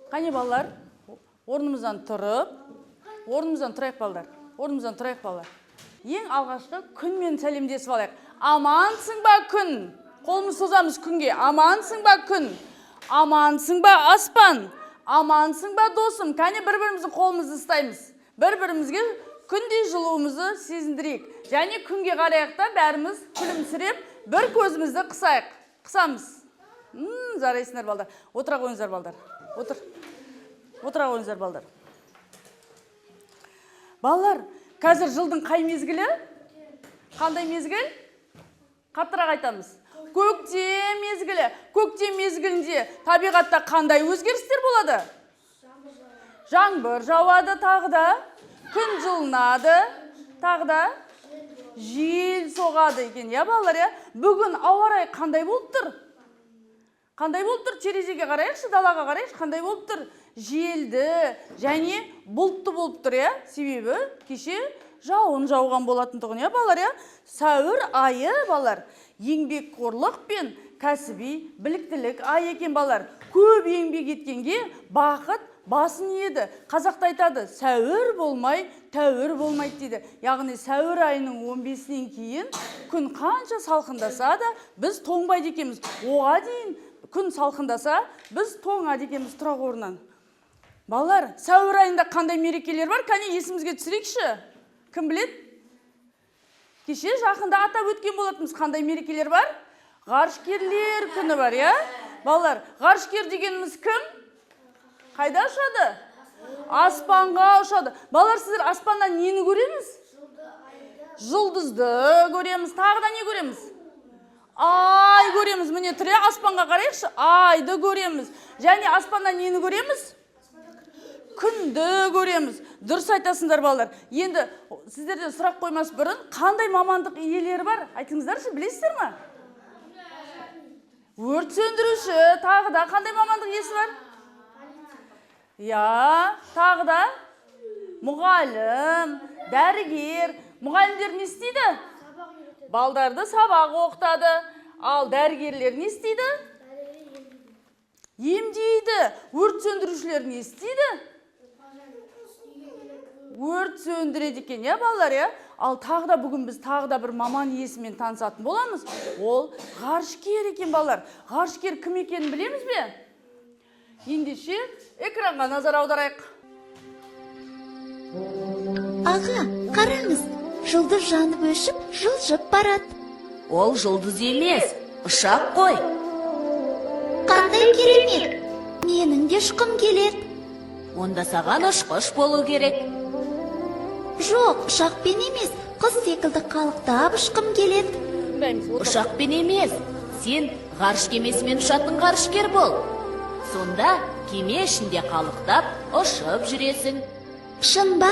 Қане балалар, орнымыздан тұрайық балалар. Орнымыздан тұрайық балалар. Ең алғашқы күнмен сәлемдесіп алайық. Амансың ба күн? Қолымыз созамыз күнге. Амансың ба күн? Амансың ба аспан? Амансың ба досым? Кәне бір-біріміздің қолымызды ұстаймыз. Бір-бірімізге күндей жылуымызды сезіндірейік. Және күнге қарайық та бәріміз күлімсіреп, бір көзімізді қысайық. Қысамыз. Жарайсыңдар балдар. Отыра қойыңыздар балдар. Отыра қойыңыздар балдар. Балалар, қазір жылдың қай мезгілі? Қандай мезгіл? Қаттырақ айтамыз. Көктем мезгілі. Көктем мезгілінде табиғатта қандай өзгерістер болады? Жаңбыр жауады, тағы да күн жылынады, тағы да жел соғады екен, я балалар, я? Бүгін ауа райы қандай болып тұр? Қандай болып тұр? Терезеге қарайықшы, далаға қарайықшы, қандай болып тұр? Желді және бұлтты болып тұр, я? Себебі кеше жауын жауған болатын тұғын, я балалар, я? Сәуір айы, балалар, еңбекқорлық пен кәсіби біліктілік ай екен, балалар. Көп еңбек еткенге бақыт басын еді. Қазақта айтады, сәуір болмай, тәуір болмайды дейді. Яғни сәуір айының 15-нен кейін күн қанша салқындаса да біз тоңбайды екенбіз. Оға дейін күн салқындаса, біз тоңады екенбіз тұрақ орнынан. Балалар, сәуір айында қандай мерекелер бар? Кәне есімізге түсірейікші. Кім білет? Кеше жақында атап өткен болатынбыз. Қандай мерекелер бар? Ғарышкерлер күні бар, я? Балалар, ғарышкер дегеніміз кім? Қайда ұшады? Аспанға ұшады. Балалар, сіздер аспаннан нені көреміз? Жұлдызды көреміз. Тағы да не көреміз? Ай көреміз. Міне тұр, аспанға қарайықшы. Айды көреміз. Және аспаннан нені көреміз? Күнді көреміз. Дұрыс айтасыңдар балалар. Енді сіздерден сұрақ қоймас бұрын, қандай мамандық иелері бар? Айтыңыздаршы, білесіздер ме? Өрт сөндіруші, тағы да қандай мамандық иесі бар? Я, тағы да мұғалім, дәрігер. Мұғалімдер не істейді? Балдарды сабақ оқытады. Ал дәрігерлер не істейді? Емдейді. Өрт сөндірушілер не істейді? Өрт сөндіреді екен, я балалар, я? Ал тағы да бүгін біз тағы да бір маман иесімен танысатын боламыз. Ол ғарышкер екен, балалар. Ғарышкер кім екенін білеміз бе? Ендеше экранға назар аударайық. Аға, қараңыз, жұлдыз жанып өшіп, жылжып барады. Ол жұлдыз емес, ұшақ қой. Қандай керемет! Менің де ұшқым келеді. Онда саған ұшқыш болу керек. Жоқ, ұшақпен емес, қыз секілді қалықтап ұшқым келеді. Ұшақпен емес, сен ғарыш кемесімен ұшатын ғарышкер бол. Сонда кеме ішінде қалықтап ұшып жүресің. Шын ба?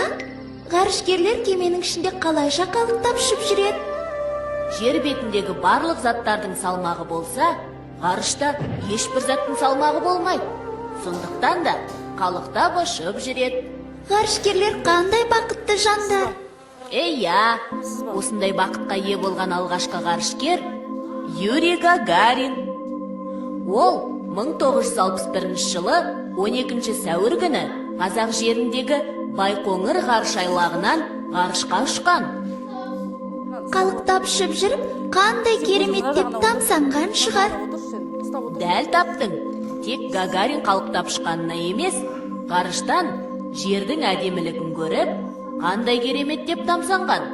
Ғарышкерлер кеменің ішінде қалайша қалықтап ұшып жүреді? Жер бетіндегі барлық заттардың салмағы болса, ғарышта ешбір заттың салмағы болмайды. Сондықтан да қалықтап ұшып жүреді. Ғарышкерлер қандай бақытты жандар. Иә, осындай бақытқа ие болған алғашқы ғарышкер Юрий Гагарин. Ол 1961 жылы 12 сәуір күні Қазақ жеріндегі Байқоңыр ғарыш айлағынан ғарышқа ұшқан. Қалықтап ұшып жүріп, қандай керемет деп тамсанған шығар. Дәл таптың. Тек Гагарин қалықтап ұшқанына емес, ғарыштан жердің әдемілігін көріп, қандай керемет деп тамсанған.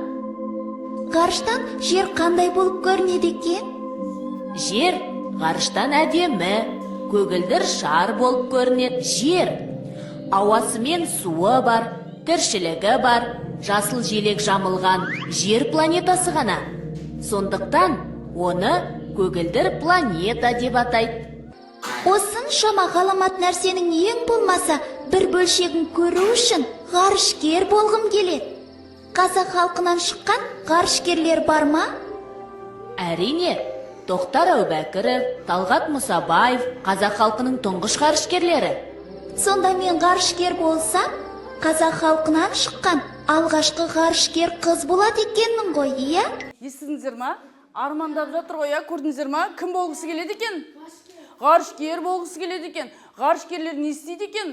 Ғарыштан жер қандай болып көрінеді екен? Жер ғарыштан әдемі, көгілдір шар болып көрінеді. Жер ауасы мен суы бар, тіршілігі бар, жасыл желек жамылған жер планетасы ғана. Сондықтан оны көгілдір планета деп атайды. Осыншама ғаламат нәрсенің ең болмаса бір бөлшегін көру үшін ғарышкер болғым келеді. Қазақ халқынан шыққан ғарышкерлер бар ма? Әрине, Тоқтар Әубәкіров, Талғат Мұсабаев қазақ халқының тұңғыш ғарышкерлері. Сонда мен ғарышкер болсам, қазақ халқынан шыққан алғашқы ғарышкер қыз болады екенмін ғой, иә? Естідіңіздер ма? Армандап жатыр ғой, көрдіңіздер ма? Кім болғысы келеді екен? Ғарышкер болғысы келеді екен. Ғарышкерлер не істейді екен?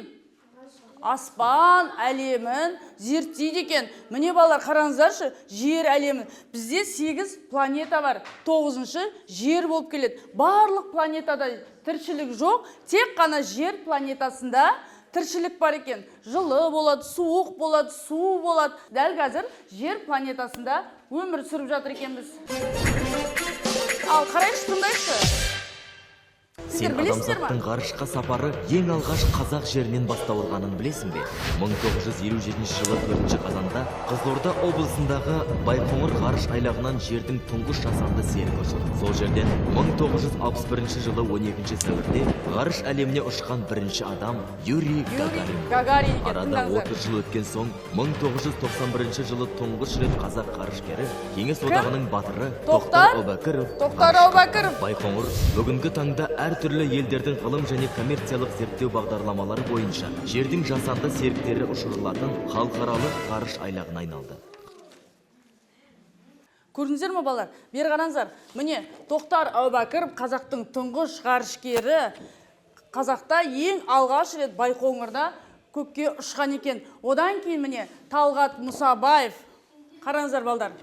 Аспан әлемін зерттейді екен. Міне балалар, қараңыздаршы, жер әлемі. Бізде 8 планета бар. 9-шы жер болып келеді. Барлық планетада тіршілік жоқ, тек қана жер планетасында тіршілік бар екен. Жылы болады, суық болады, су болады. Дәл қазір жер планетасында өмір сүріп жатыр екенбіз. Ал қарайшы, тыңдайшы. Сен адамзаттың ғарышқа сапары ең алғаш қазақ жерінен басталғанын білесің бе? 1957 жылы 4 қазанда Қызылорда облысындағы Байқоңыр ғарыш айлағынан жердің тұңғыш жасанды серігі ұшырды. Сол жерден 1961 жылы 12 сәуірде ғарыш әлеміне ұшқан бірінші адам Юрий Гагарин. Арада 30 жыл өткен соң 1991 жылы тұңғыш рет қазақ ғарышкері Кеңес одағының батыры Тоқтар Әубәкіров Байқоңыр бүгінгі таңда әртүрлі елдердің ғылым және коммерциялық зерттеу бағдарламалары бойынша жердің жасанды серіктері ұшырылатын халықаралық ғарыш айлағына айналды. Көрдіңіздер ме балалар? Бері қараңыздар. Міне, Тоқтар Әубәкіров қазақтың тұңғыш ғарышкері. Қазақта ең алғаш рет Байқоңырда көкке ұшқан екен. Одан кейін міне Талғат Мұсабаев. Қараңыздар балдар.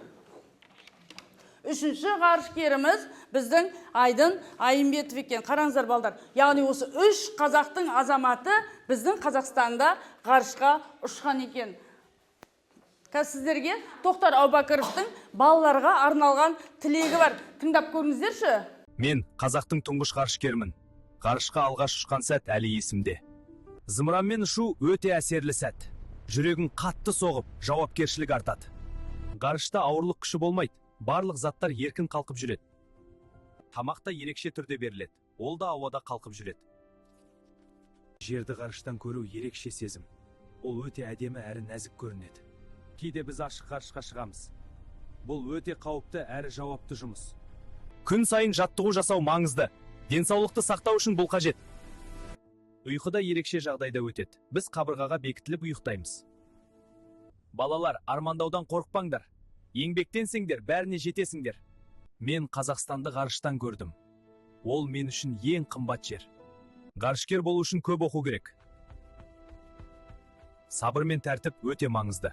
Үшінші ғарышкеріміз біздің Айдын Айымбетов екен. Қараңыздар балдар. Яғни осы 3 қазақтың азаматы біздің Қазақстанда ғарышқа ұшқан екен. Сіздерге Тоқтар Әубәкіровтың балаларға арналған тілегі бар. Тыңдап көріңіздерші. Мен қазақтың тұңғыш ғарышкерімін. Ғарышқа алғаш ұшқан сәт әлі есімде. Зымыранмен ұшу өте әсерлі сәт. Жүрегің қатты соғып, жауапкершілік артады. Ғарышта ауырлық күші болмайды. Барлық заттар еркін қалқып жүреді. Тамақта ерекше түрде беріледі. Ол да ауада қалқып жүреді. Жерді ғарыштан көру ерекше сезім. Ол өте әдемі әрі нәзік көрінеді. Кейде біз ашық ғарышқа шығамыз. Бұл өте қауіпті әрі жауапты жұмыс. Күн сайын жаттығу жасау маңызды. Денсаулықты сақтау үшін бұл қажет. Ұйқыда ерекше жағдайда өтеді. Біз қабырғаға бекітіліп ұйықтаймыз. Балалар, армандаудан қорықпаңдар. Еңбектенсеңдер, бәріне жетесіңдер. Мен Қазақстанды ғарыштан көрдім. Ол мен үшін ең қымбат жер. Ғарышкер болу үшін көп оқу керек. Сабыр мен тәртіп өте маңызды.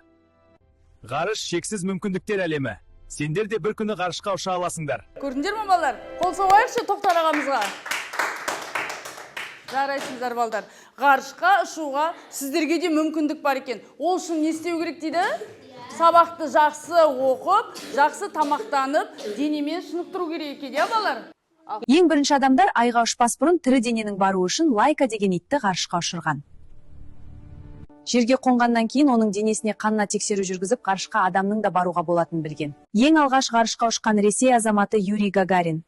Ғарыш шексіз мүмкіндіктер әлемі. Сендер де бір күні ғарышқа ұша аласыңдар. Көрдіңдер ме балалар? Қол соғайықшы Тоқтар ағамызға. Жарайсыңдар балдар. Ғарышқа ұшуға сіздерге де мүмкіндік бар екен. Ол үшін не істеу керек дейді? Сабақты жақсы оқып, жақсы тамақтанып, денемен шынықтыру керек екен, иә балалар? Ең бірінші адамдар айға ұшпас бұрын тірі дененің баруы үшін Лайка деген итті ғарышқа ұшырған. Жерге қонғаннан кейін оның денесіне қанына тексеру жүргізіп, ғарышқа адамның да баруға болатынын білген. Ең алғаш ғарышқа ұшқан Ресей азаматы Юрий Гагарин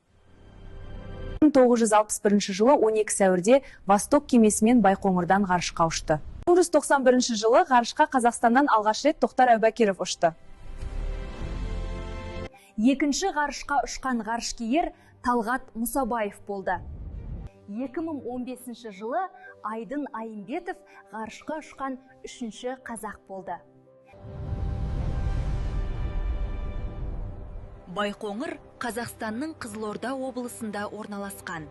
1961 жылы 12 сәуірде Восток кемесімен Байқоңырдан ғарышқа ұшты. 1991 жылы ғарышқа Қазақстаннан алғаш рет Тоқтар Әубәкіров ұшты. Екінші ғарышқа ұшқан ғарышкер Талғат Мұсабаев болды. 2015 жылы Айдын Айымбетов ғарышқа ұшқан үшінші қазақ болды. Байқоңыр Қазақстанның Қызылорда облысында орналасқан.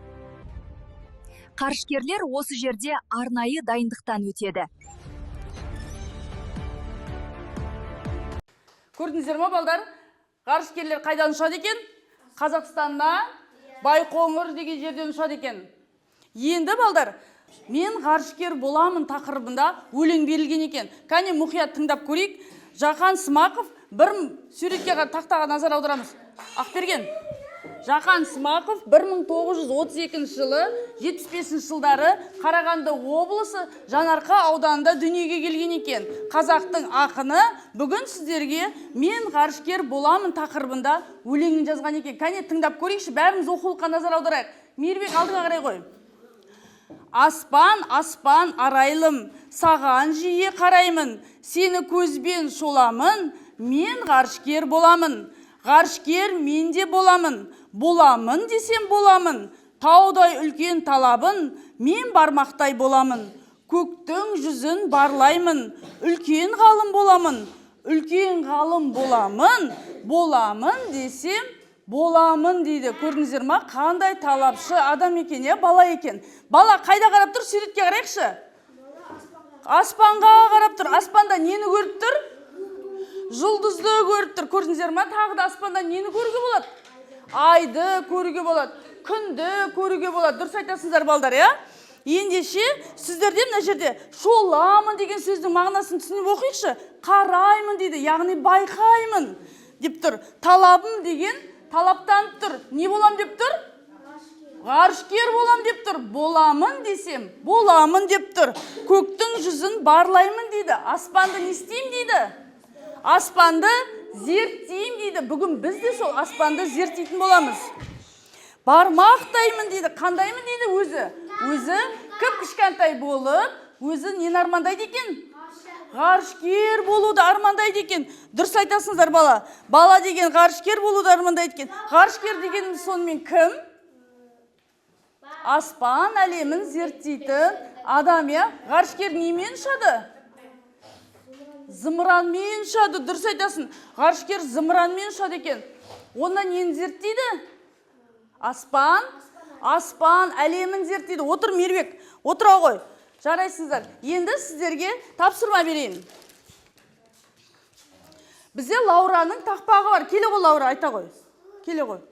Ғарышкерлер осы жерде арнайы дайындықтан өтеді. Көрдіңіздер ме балдар? Ғарышкерлер қайдан ұшады екен? Қазақстанда Байқоңыр деген жерден ұшады екен. Енді балдар, мен ғарышкер боламын тақырыбында өлең берілген екен. Кәне мұқият тыңдап көрейік. Жақан Смақов бір суретке тақтаға назар аударамыз. Ақберген. Жақан Смақов 1932 жылы 75 жылдары Қарағанды облысы Жанарқа ауданында дүниеге келген екен. Қазақтың ақыны бүгін сіздерге мен ғарышкер боламын тақырыбында өлеңін жазған екен. Кәне тыңдап көрейікші, бәріміз оқулыққа назар аударайық. Мейірбек, алдыңа қарай қой. Аспан, аспан арайлым, саған жиі қараймын, сені көзбен шоламын, мен ғарышкер боламын. Ғарышкер мен де боламын, боламын десем боламын, таудай үлкен талабын, мен бармақтай боламын. Көктің жүзін барлаймын, үлкен ғалым боламын, үлкен ғалым боламын, боламын десем боламын дейді. Көрдіңіздер ма? Қандай талапшы адам екен, я, бала екен. Бала қайда қарап тұр? Суретке қарайықшы. Аспанға қарап тұр. Аспанда нені көріп тұр? Жұлдызды көріп тұр. Көрдіңіздер ма? Тағы да аспанда нені көруге болады? Айды көруге болады. Күнді көруге болады. Дұрыс айтасыңдар балдар, я? Ендеше сіздерде мына жерде шоламын деген сөздің мағынасын түсініп оқиықшы. Қараймын дейді, яғни байқаймын деп тұр. Талабым деген талаптанып тұр. Не болам деп тұр? Ғарышкер болам деп тұр. Боламын десем, боламын деп тұр. Көктің жүзін барлаймын дейді. Аспанды не істеймін дейді? Аспанды зерттеймін дейді. Бүгін біз де сол аспанды зерттейтін боламыз. Бармақтаймын дейді. Қандаймын дейді өзі? Өзі кіп-кішкентай болып, өзі нені армандайды екен? Ғарышкер болуды армандайды екен. Дұрыс айтасыңдар бала. Бала деген ғарышкер болуды армандайды екен. Ғарышкер дегеніміз сонымен кім? Аспан әлемін зерттейтін адам, я? Ғарышкер немен ұшады? Зымыранмен ұшады. Дұрыс айтасың. Ғарышкер зымыранмен ұшады екен. Онда нені зерттейді? Аспан әлемін зерттейді. Отыр Мербек, отыра ғой. Жарайсыздар. Енді сіздерге тапсырма берейін. Бізде Лаураның тақпағы бар. Келе ғой, Лаура, айта ғой. Келе ғой.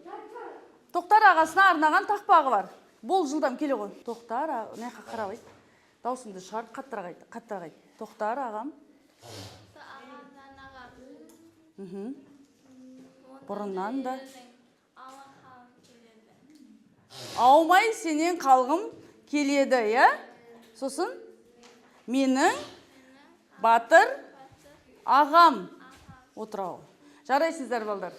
Тоқтар ағасына арнаған тақпағы бар. Бол жылдам келе ғой. Тоқтар ағам, не қарап айт. Даусыңды шығар, қаттырақ айт. Тоқтар ағам. Бұрыннан да. Аумай сенен қалғым келеді, я? Сосын менің батыр ағам. Отырау. Жарайсыздар балдар.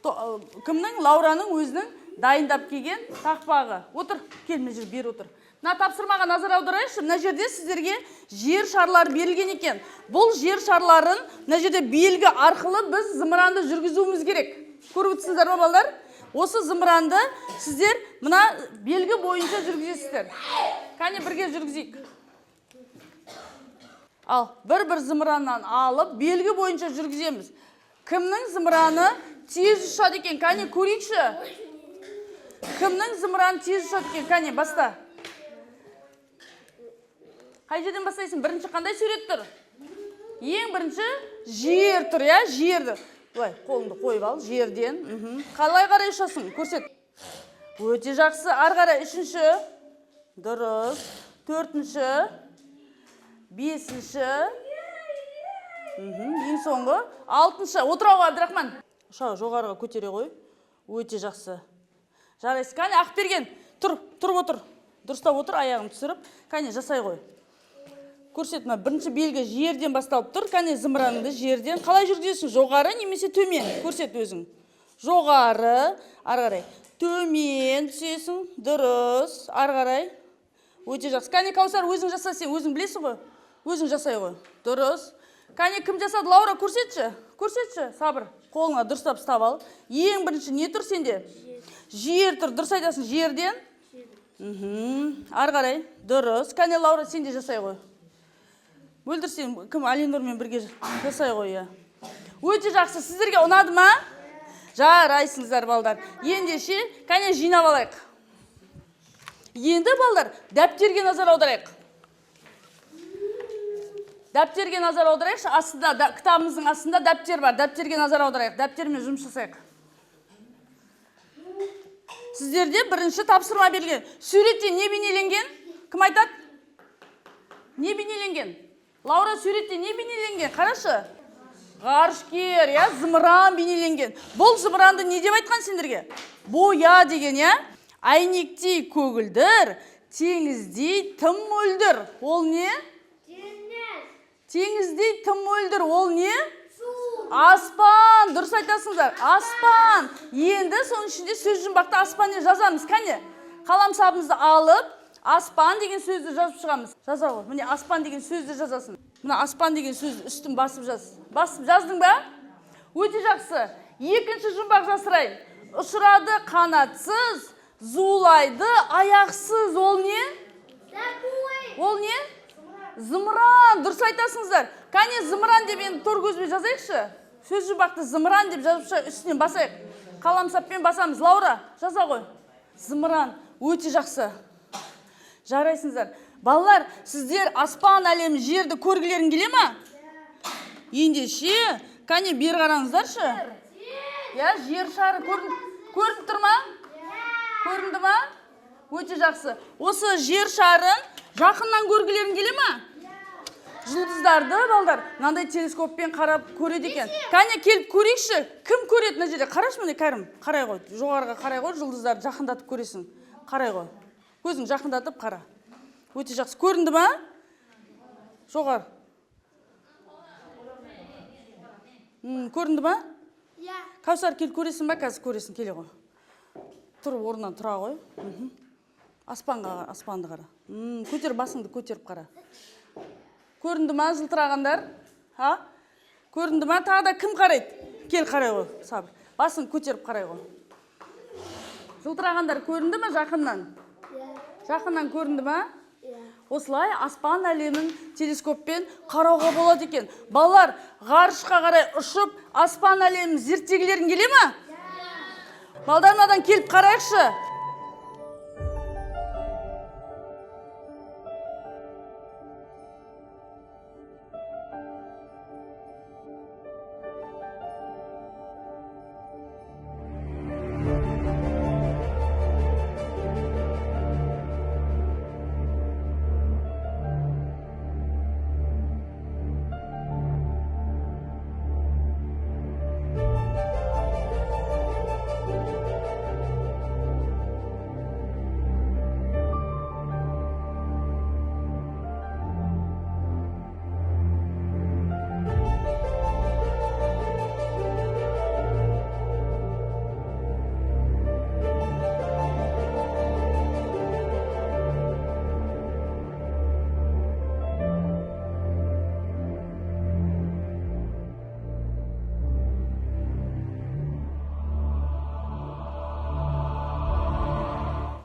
Кімнің? Лаураның өзінің дайындап келген тақпағы. Отыр, келме жүр, бер отыр. Мына тапсырмаға назар аударайықшы. Мына жерде сіздерге жер шарлары берілген екен. Бұл жер шарларын мына жерде белгі арқылы біз зымыранды жүргізуіміз керек. Көріп отырсыздар ма балдар? Осы зымыранды сіздер мына белгі бойынша жүргізесіздер. Кәне бірге жүргізейік. Ал, бір зымыраннан алып, белгі бойынша жүргіземіз. Кімнің зымыраны тез ұшады екен? Кәне көрейікші. Кімнің зымыраны тез ұшады екен? Кәне баста. Қай жерден бастайсың? Бірінші қандай сурет тұр? Ең бірінші жер тұр, я? Жерді. Былай, қолыңды қойып ал, жерден. Қалай қарай ұшасың? Көрсет. Өте жақсы. Ары қарай үшінші. Дұрыс. Төртінші. Бесінші. Ең соңғы. Алтыншы. Отырауға, Абдрахман. Ұшағы жоғарыға көтере ғой. Өте жақсы. Жарайсыз. Кәне, Ақберген. Тұрып отыр. Дұрыстап отыр, аяғын түсіріп. Кәне, жасай ғой. Көрсет, бірінші белгі жерден басталып тұр. Кәне зымыраныңды жерден. Қалай жүргізесің? Жоғары немесе төмен? Көрсет өзің. Жоғары, ары қарай. Төмен түсесің. Дұрыс, ары қарай. Өте жақсы. Кәне Каусар, өзің жаса, сен өзің білесің ғой? Өзің жасай ғой. Дұрыс. Кәне кім жасады? Лаура, көрсетші. Көрсетші. Сабыр. Қолыңа дұрыстап ұстап ал. Ең бірінші не тұр сенде? Жер тұр. Дұрыс айтасың, жерден. Ары қарай. Дұрыс. Кәне Лаура, сен де жасай ғой. Бөлдірсен, кім Алинұрмен бірге жасай қойы. Өте жақсы, сіздерге ұнады ма? Жарайсыңыздар балдар. Ендеше, кәне жинап алайық. Енді балдар, дәптерге назар аударайық. Дәптерге назар аударайықшы. Астында, кітабымыздың астында дәптер бар. Дәптерге назар аударайық. Дәптермен жұмыс жасайық. Сіздерде бірінші тапсырма берілген. Суретте не бейнеленген? Кім айтады? Не бейнеленген? Лаура, суретте не бейнеленген? Қарашы. Ғарышкер, я, зымыран бейнеленген. Бұл зымыранды не деп айтқан сендерге? Боя деген, я? Айнектей көгілдір, теңіздей тым мөлдір. Ол не? Теңіздей тым мөлдір. Ол не? Аспан. Дұрыс айтасыңдар. Аспан. Енді соның ішінде сөз жұмбақты аспанмен жазамыз. Кәне, қаламсабымызды алып, аспан деген сөзді жазып шығамыз. Жаза ғой. Міне аспан деген сөзді жазасын. Мына аспан деген сөзді үстін басып жаз. Басып жаздың ба? Өте жақсы. Екінші жұмбақ жасырайын. Ұшырады қанатсыз, зулайды аяқсыз. Ол не? Ол не? Зымыран. Дұрыс айтасыңыздар. Кәне зымыран деп енді тор көзбен жазайықшы. Сөз жұмбақты зымыран деп жазып шыға үстінен басайық. Қаламсаппен басамыз. Лаура, жаза ғой. Зымыран, өте жақсы. Жарайсыңыздар. Балалар, сіздер аспан әлемі жерді көргілерін келе ма? Ендеше, кәне бер қараңыздаршы. Я, жер шары көрініп тұр ма? Көрінді ма? Өте жақсы. Осы жер шарын жақыннан көргілерін келе ма? Жұлдыздарды, балдар, мынандай телескоппен қарап көреді екен. Кәне келіп көрейікші. Кім көреді мына жерде? Қарашы міне Кәрім. Қарай ғой. Жоғарыға қарай ғой, жұлдыздарды жақындатып көресің. Қарай ғой. Көзің жақындатып қара. Өте жақсы. Көрінді ма? Жоғар. Көрінді ма? Кәусар, келіп көресің ба? Қазір көресің, келе ғой. Тұрып, орнынан тұра ғой. Аспанды қара. Көтер, басыңды көтеріп қара. Көрінді ма жылтырағандар? Көрінді ма? Тағы да кім қарайды? Кел қарай ғой, сабыр. Басын көтеріп қарай ғой. Жылтырағандар көрінді ма жақыннан? Жақыннан көрінді ма? Осылай аспан әлемін телескоппен қарауға болады екен. Балалар, ғарышқа қарай ұшып, аспан әлемін зерттегілерін келе ма? Балдарынадан келіп қарайықшы.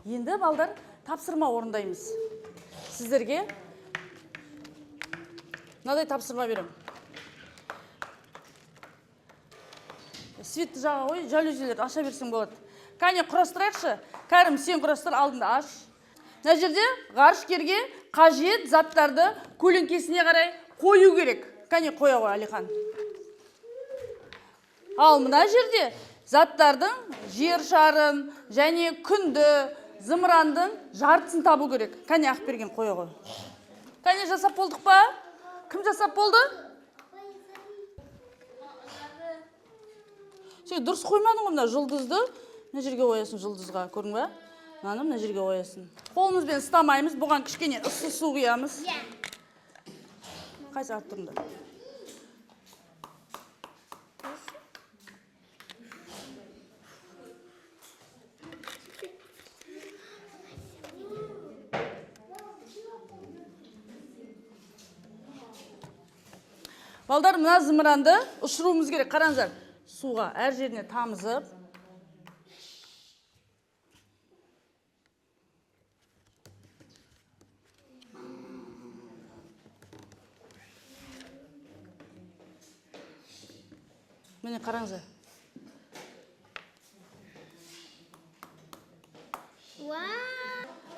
Енді балдар тапсырма орындаймыз. Сіздерге мынадай тапсырма берем. Светті жаға ғой, жалюзилерді аша берсең болады. Кәне құрастырайықшы. Кәрім, сен құрастыр, алдында аш. Мына жерде ғарышкерге қажет заттарды көлеңкесіне қарай қою керек. Кәне қоя ғой, Алихан. Ал мына жерде заттардың жер шарын және күнді, зымырандың жартысын табу керек. Кәне Ақберген қоя ғой. Кәне жасап болдық па? Кім жасап болды? Сен дұрыс қоймадың ғой, мына жұлдызды мына жерге қоясың, жұлдызға, көрдің ба? Мынаны мына жерге қоясың. Қолымызбен ұстамаймыз, бұған кішкене ыссы су құямыз. Қайсы ат тұрыңдар? Балдар, мына зымыранды ұшыруымыз керек. Қараңыздар, суға әр жеріне тамызып. Міне қараңыздар.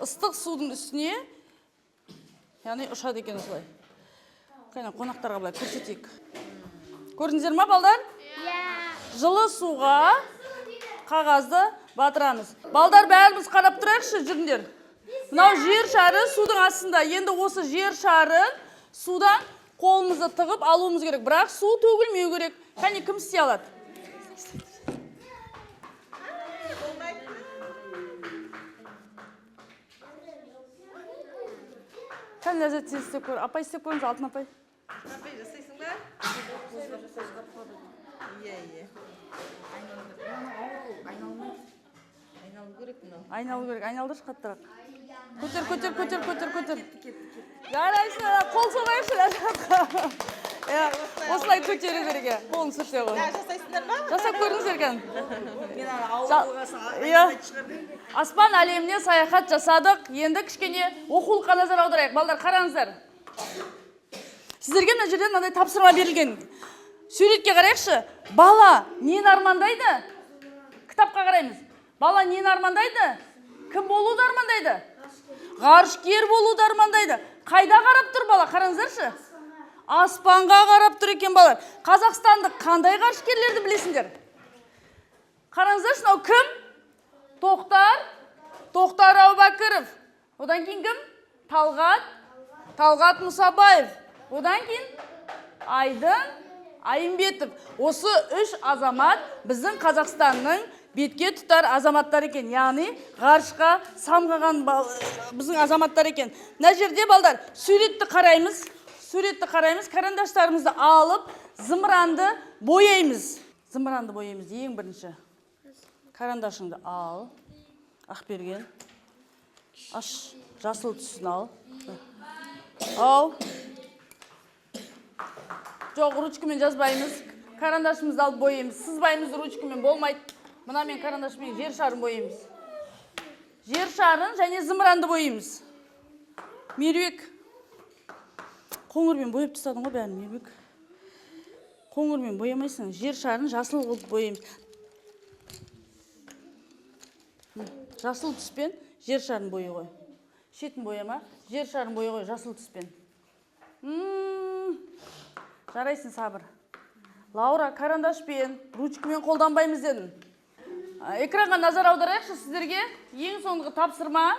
Ыстық судың үстіне, яғни ұшады екен осылай. Қайна қонақтарға былай көрсетейік. Көрдіңіздер ма, балдар? Жылы суға қағазды батырамыз. Балдар, бәріміз қарап тұрайықшы, жүріңдер. Мынау жер шары судың астында. Енді осы жер шарын судан қолымызды тығып алуымыз керек. Бірақ су төгілмеу керек. Кәне кім істей алады? Кәне ләззат сен істеп көр. Апай істеп көріңіз, Алтын апай. Апай, жасайсың ба? Иә. Айналу керек мынау. Айналу керек, айналдыршы қаттырақ. Көтер. Жарайсың, қол соғайықшы Ләззатқа. Осылай көтеру керек, қолын сүрте ғой. Жасайсыңдар ма? Жасап көріңіздер екен. Мен ауылға Аспан әлеміне саяхат жасадық. Енді кішкене оқулыққа назар аударайық. Балдар, қараңыздар. Сіздерге мына жерден мынандай тапсырма берілген. Суретке қарайықшы. Бала нені армандайды? кітапқа қараймыз. Бала нені армандайды? Кім болуды армандайды? Ғарышкер болуды армандайды. Қайда қарап тұр бала? Қараңыздаршы. Аспанға қарап тұр екен балар. Қазақстандық қандай ғарышкерлерді білесіңдер? Қараңыздаршы, мынау кім? Тоқтар Әубәкіров. Одан кейін кім? Талғат Мұсабаев. Одан кейін Айдын Айымбетов. Осы үш азамат біздің Қазақстанның бетке тұтар азаматтар екен. Яғни ғарышқа самғаған біздің азаматтар екен. Мына жерде балдар суретті қараймыз. Карандаштарымызды алып, зымыранды бояймыз. Ең бірінші. Карандашыңды ал. Ақберген. Аш, жасыл түсін ал. Ал. Жоқ, ручкамен жазбаймыз. Карандашымызды алып бояймыз. Сызбаймыз ручкамен болмайды. Мына мен карандашымен жер шарын бояймыз. Жер шарын және зымыранды бояймыз. Меруек. Қоңырмен бояп тастадың ғой бәрін, Меруек. Қоңырмен боямайсың. Жер шарын жасыл қылып бояймыз. Жасыл түспен жер шарын боя ғой. Шетін бояма, жер шарын боя ғой жасыл түспен. Жарайсың, Сабыр. Лаура, карандашпен, ручкамен қолданбаймыз дедім. Экранға назар аударайықшы сіздерге. Ең соңғы тапсырма.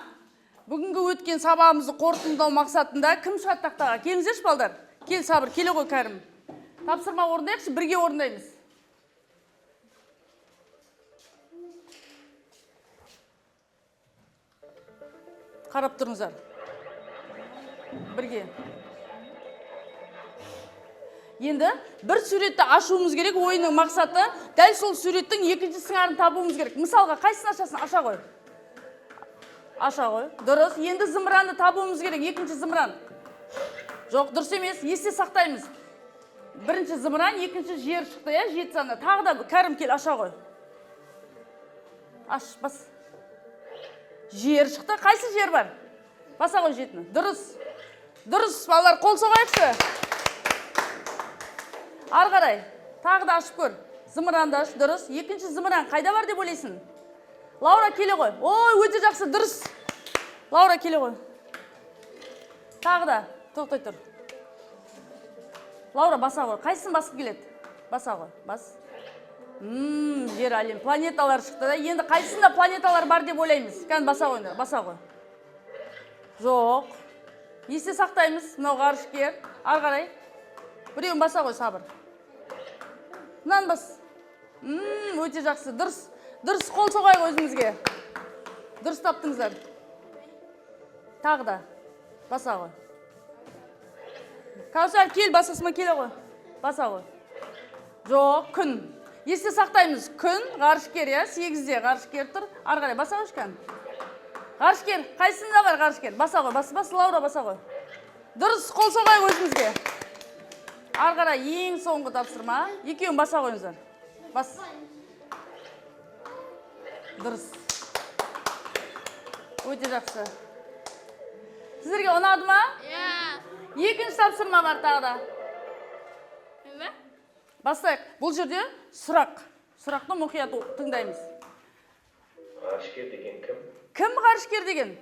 Бүгінгі өткен сабағымызды қорытындылау мақсатында кім шығады тақтаға? Келіңіздерші балдар. Кел, Сабыр, келе ғой Кәрім. Тапсырма орындайықшы, бірге орындаймыз. Қарап тұрыңыздар. Бірге. Енді бір суретті ашуымыз керек, ойының мақсаты дәл сол суреттің екінші сыңарын табуымыз керек. Мысалға, қайсысын ашасың? Аша ғой. Аша ғой. Дұрыс. Енді зымыранды табуымыз керек, екінші зымыран. Жоқ, дұрыс емес. Есте сақтаймыз. Бірінші зымыран, екінші жер шықты, я, жет саны. Тағы да Кәрім кел, аша ғой. Аш, бас. Жер шықты. Қайсы жер бар? Баса ғой жетіні. Дұрыс. Дұрыс, балалар, қол соғайықшы. Арғарай, тағы да ашып көр. Зымыранды аш, дұрыс. Екінші зымыран қайда бар деп ойлайсың? Лаура, келе ғой. Ой, өте жақсы, дұрыс. Лаура, келе ғой. Тағы да, тоқтай тұр. Лаура, баса ғой. Қайсысын басып келеді? Баса ғой, бас. Жер әлем, планеталар шықты да. Енді қайсында планеталар бар деп ойлаймыз? Кән баса қойыңдар, баса ғой. Жоқ. Есте сақтаймыз, мынау ғарышкер. Арғарай. Біреуін баса ғой, Сабыр. Мынаны бас. Өте жақсы, дұрыс. Дұрыс, қол соғайық өзімізге. Дұрыс таптыңыздар. Тағы да. Баса ғой. Кәусар, кел, басасыма келе ғой. Баса ғой. Жоқ, күн. Есте сақтаймыз. Күн, ғарышкер, я, 8-де ғарышкер тұр. Арғарай, баса ғой шкан. Ғарышкер, қайсында бар ғарышкер? Баса ғой, бас, Лаура, баса ғой. Дұрыс, қол соғайық өзімізге. Арғарай, ең соңғы тапсырма. Екеуін баса қойыңыздар. Бас. Дұрыс. Өте жақсы. Сіздерге ұнады ма? Екінші тапсырма бар тағы да. Бастайық. Бұл жерде сұрақ. Сұрақты мұқият тыңдаймыз. Ғарышкер деген кім? Кім ғарышкер деген?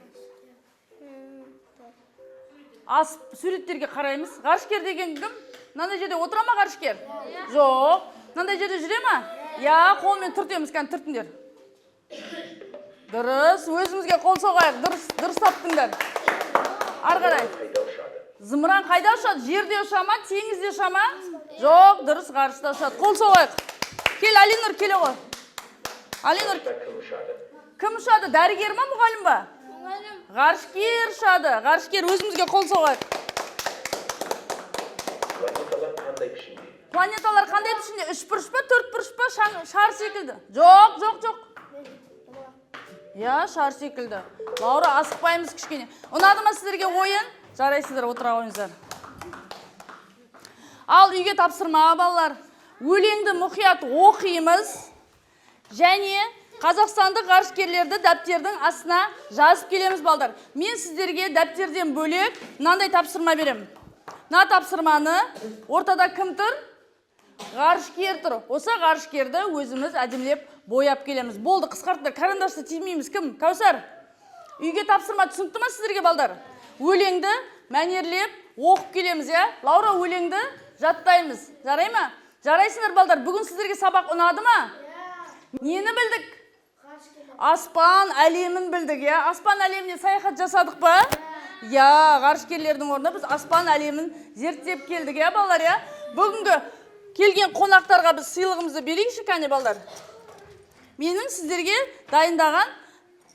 Суреттерге қараймыз. Ғарышкер деген кім? Мынандай жерде отыра ма ғарышкер? Жоқ. Мынандай жерде жүре ма? Я, қолмен түртеміз, кән түртіңдер. Дұрыс, өзімізге қол соғайық. Дұрыс таптыңдар. Арғарай. Зымыран қайда ұшады? Жерде ұшама, теңізде ұшама? Жоқ, дұрыс, ғарышта ұшады. Қол соғайық. Кел, Алинұр, келе ғой. Алинұр. Кім ұшады? Дәрігер ма, мұғалім ба? Ғарышкер ұшады. Ғарышкер, өзімізге қол соғайық. Планеталар қандай пішінде? 3 бұрыш па, 4 бұрыш па, шар секілді? Жоқ. Я, шар секілді. Лаура, асықпаймыз кішкене. Ұнады ма сіздерге ойын? Жарайсыздар, отыра қойыңыздар. Ал үйге тапсырма, балалар. Өлеңді мұқият оқимыз. Және қазақстандық ғарышкерлерді дәптердің астына жазып келеміз, балдар. Мен сіздерге дәптерден бөлек мынандай тапсырма берем. Мына тапсырманы ортада кім тұр? Ғарышкер тұр. Осы ғарышкерді өзіміз әдемілеп бояп келеміз. Болды, қысқарттыр, карандашты тимейміз. Кім? Кәусар? Үйге тапсырма түсінікті ма сіздерге балдар? Өлеңді мәнерлеп оқып келеміз, я? Лаура, өлеңді жаттаймыз. Жарай ма? Жарайсыңдар балдар. Бүгін сіздерге сабақ ұнады ма? Нені білдік? Аспан әлемін білдік, я? Аспан әлеміне саяхат жасадық па? Я, ғарышкерлердің орнына біз аспан әлемін зерттеп келдік, я, балдар, я? Бүгінгі келген қонақтарға біз сыйлығымызды берейікші, кәне, балдар. Менің сіздерге дайындаған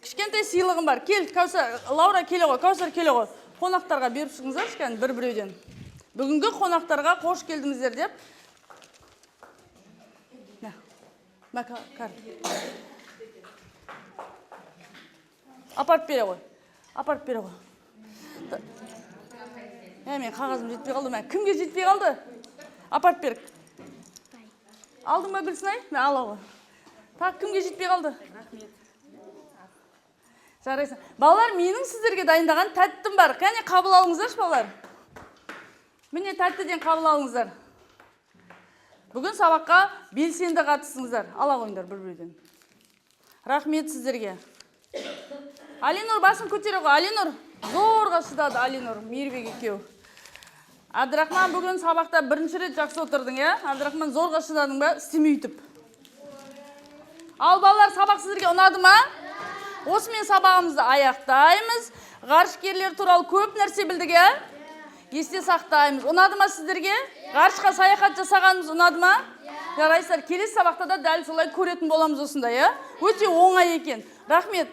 кішкентай сыйлығым бар. Кел, Кәусар, Лаура келе ғой, Кәусар келе ғой. Қонақтарға беріп шығыңыздар, кәне, бір-біреуден. Бүгінгі қонақтарға қош келдіңіздер деп. Кар. Апарып бере ғой. Апарып бере ғой. Мен қағазым жетпей қалды. Кімге жетпей қалды? Апарып берік. Алдың ба Гүлсінай? Мен ала ғой. Так, кімге жетпей қалды? Жарайсың. Балалар, менің сіздерге дайындаған тәттім бар. Кәне қабыл алыңыздар, балалар. Міне тәттіден қабыл алыңыздар. Бүгін сабаққа белсенді қатысыңыздар. Ала қойыңдар бір-бірден. Рахмет сіздерге. Алинур, басын көтере ғой. Алинур, зорға шыдады Алинур, Мейірбек екеу. Абдрахман, бүгін сабақта бірінші рет жақсы отырдың, я? Абдрахман, зорға шыдадың ба? Істемей үтіп. Ал балалар, сабақ сіздерге ұнады ма? Осымен сабағымызды аяқтаймыз. Ғарышкерлер туралы көп нәрсе білдік, я? Есте сақтаймыз. Ұнады ма сіздерге? Ғарышқа саяхат жасағанымыз ұнады ма? Жарайсыздар, келесі сабақта да дәл солай көретін боламыз осында, я? Өте оңай екен. Рахмет.